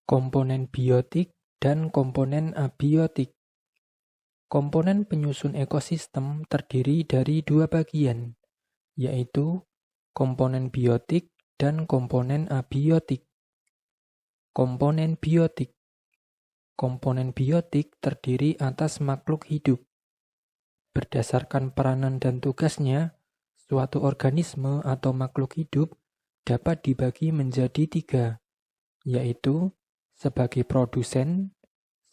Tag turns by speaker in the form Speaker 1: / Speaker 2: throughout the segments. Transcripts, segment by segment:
Speaker 1: Komponen biotik dan komponen abiotik. Komponen penyusun ekosistem terdiri dari dua bagian, yaitu komponen biotik dan komponen abiotik. Komponen biotik. Komponen biotik terdiri atas makhluk hidup. Berdasarkan peranan dan tugasnya, suatu organisme atau makhluk hidup dapat dibagi menjadi tiga, yaitu sebagai produsen,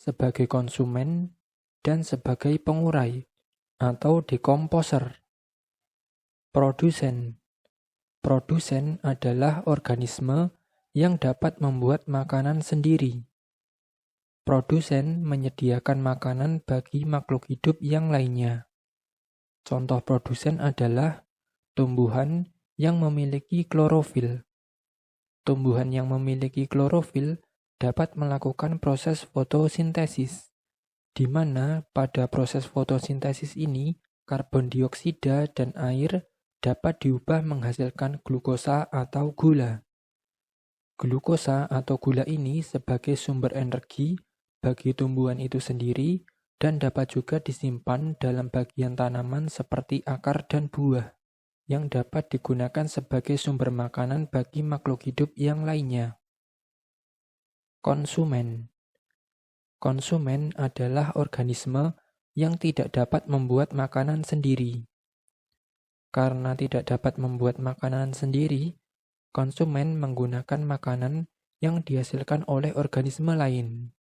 Speaker 1: sebagai konsumen, dan sebagai pengurai atau dekomposer. Produsen. Produsen adalah organisme yang dapat membuat makanan sendiri. Produsen menyediakan makanan bagi makhluk hidup yang lainnya. Contoh produsen adalah tumbuhan yang memiliki klorofil. Tumbuhan yang memiliki klorofil dapat melakukan proses fotosintesis, di mana pada proses fotosintesis ini karbon dioksida dan air dapat diubah menghasilkan glukosa atau gula. Glukosa atau gula ini sebagai sumber energi bagi tumbuhan itu sendiri dan dapat juga disimpan dalam bagian tanaman seperti akar dan buah, yang dapat digunakan sebagai sumber makanan bagi makhluk hidup yang lainnya. Konsumen. Konsumen adalah organisme yang tidak dapat membuat makanan sendiri. Karena tidak dapat membuat makanan sendiri, konsumen menggunakan makanan yang dihasilkan oleh organisme lain.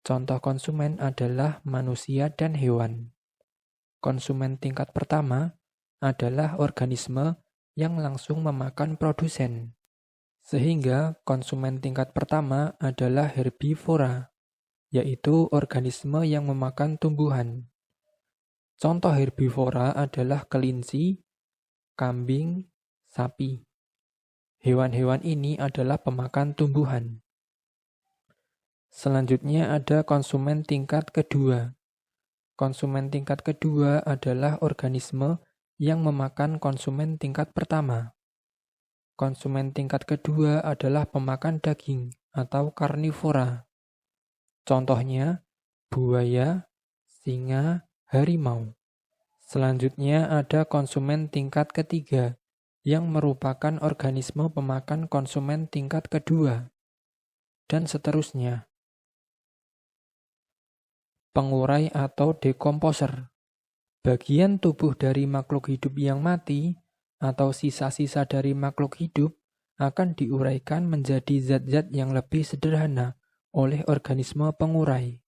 Speaker 1: Contoh konsumen adalah manusia dan hewan. Konsumen tingkat pertama adalah organisme yang langsung memakan produsen. Sehingga konsumen tingkat pertama adalah herbivora, yaitu organisme yang memakan tumbuhan. Contoh herbivora adalah kelinci, kambing, sapi. Hewan-hewan ini adalah pemakan tumbuhan. Selanjutnya ada konsumen tingkat kedua. Konsumen tingkat kedua adalah organisme yang memakan konsumen tingkat pertama. Konsumen tingkat kedua adalah pemakan daging atau karnivora. Contohnya, buaya, singa, harimau. Selanjutnya ada konsumen tingkat ketiga, yang merupakan organisme pemakan konsumen tingkat kedua. Dan seterusnya. Pengurai atau dekomposer. Bagian tubuh dari makhluk hidup yang mati atau sisa-sisa dari makhluk hidup akan diuraikan menjadi zat-zat yang lebih sederhana oleh organisme pengurai.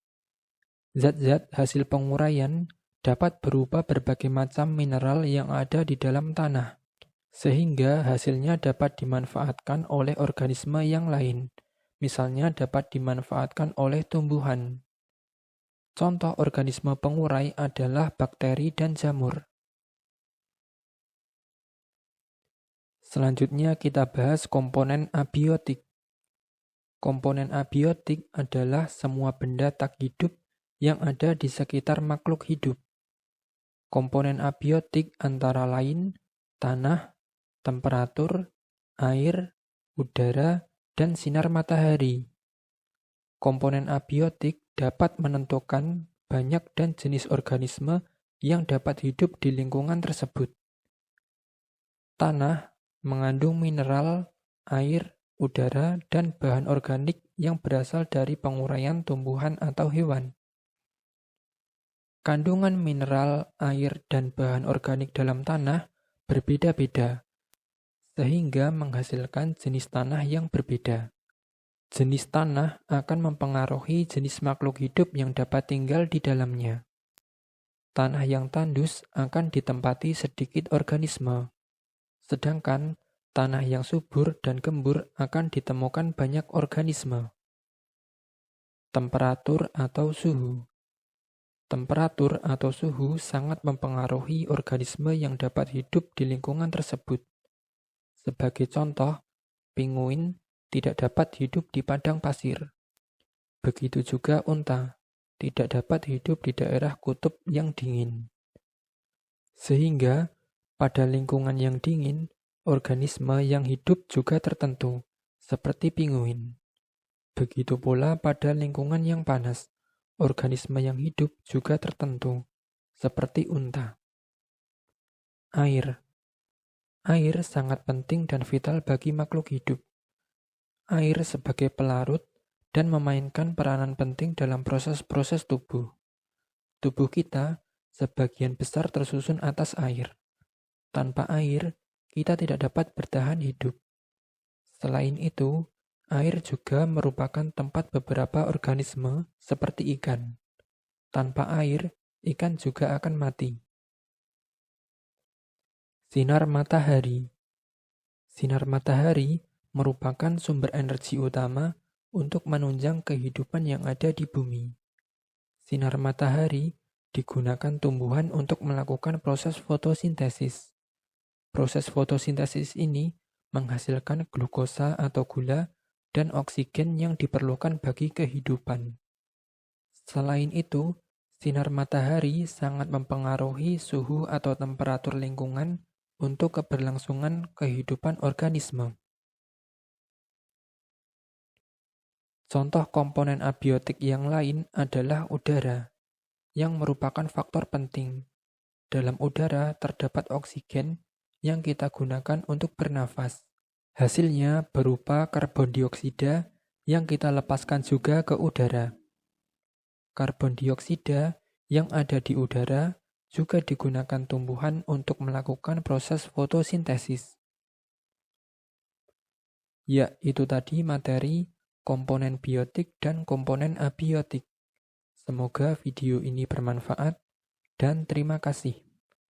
Speaker 1: Zat-zat hasil penguraian dapat berupa berbagai macam mineral yang ada di dalam tanah, sehingga hasilnya dapat dimanfaatkan oleh organisme yang lain, misalnya dapat dimanfaatkan oleh tumbuhan. Contoh organisme pengurai adalah bakteri dan jamur. Selanjutnya kita bahas komponen abiotik. Komponen abiotik adalah semua benda tak hidup yang ada di sekitar makhluk hidup. Komponen abiotik antara lain tanah, temperatur, air, udara, dan sinar matahari. Komponen abiotik dapat menentukan banyak dan jenis organisme yang dapat hidup di lingkungan tersebut. Tanah mengandung mineral, air, udara, dan bahan organik yang berasal dari penguraian tumbuhan atau hewan. Kandungan mineral, air, dan bahan organik dalam tanah berbeda-beda, sehingga menghasilkan jenis tanah yang berbeda. Jenis tanah akan mempengaruhi jenis makhluk hidup yang dapat tinggal di dalamnya. Tanah yang tandus akan ditempati sedikit organisme, sedangkan tanah yang subur dan gembur akan ditemukan banyak organisme. Temperatur atau suhu. Temperatur atau suhu sangat mempengaruhi organisme yang dapat hidup di lingkungan tersebut. Sebagai contoh, pinguin tidak dapat hidup di padang pasir. Begitu juga unta, tidak dapat hidup di daerah kutub yang dingin. Sehingga, pada lingkungan yang dingin, organisme yang hidup juga tertentu, seperti pinguin. Begitu pula pada lingkungan yang panas, organisme yang hidup juga tertentu, seperti unta. Air. Air sangat penting dan vital bagi makhluk hidup. Air sebagai pelarut dan memainkan peranan penting dalam proses-proses tubuh. Tubuh kita sebagian besar tersusun atas air. Tanpa air, kita tidak dapat bertahan hidup. Selain itu, air juga merupakan tempat beberapa organisme seperti ikan. Tanpa air, ikan juga akan mati. Sinar matahari. Sinar matahari merupakan sumber energi utama untuk menunjang kehidupan yang ada di bumi. Sinar matahari digunakan tumbuhan untuk melakukan proses fotosintesis. Proses fotosintesis ini menghasilkan glukosa atau gula dan oksigen yang diperlukan bagi kehidupan. Selain itu, sinar matahari sangat mempengaruhi suhu atau temperatur lingkungan untuk keberlangsungan kehidupan organisme. Contoh komponen abiotik yang lain adalah udara, yang merupakan faktor penting. Dalam udara terdapat oksigen yang kita gunakan untuk bernafas. Hasilnya berupa karbon dioksida yang kita lepaskan juga ke udara. Karbon dioksida yang ada di udara juga digunakan tumbuhan untuk melakukan proses fotosintesis. Ya, itu tadi materi komponen biotik dan komponen abiotik. Semoga video ini bermanfaat dan terima kasih.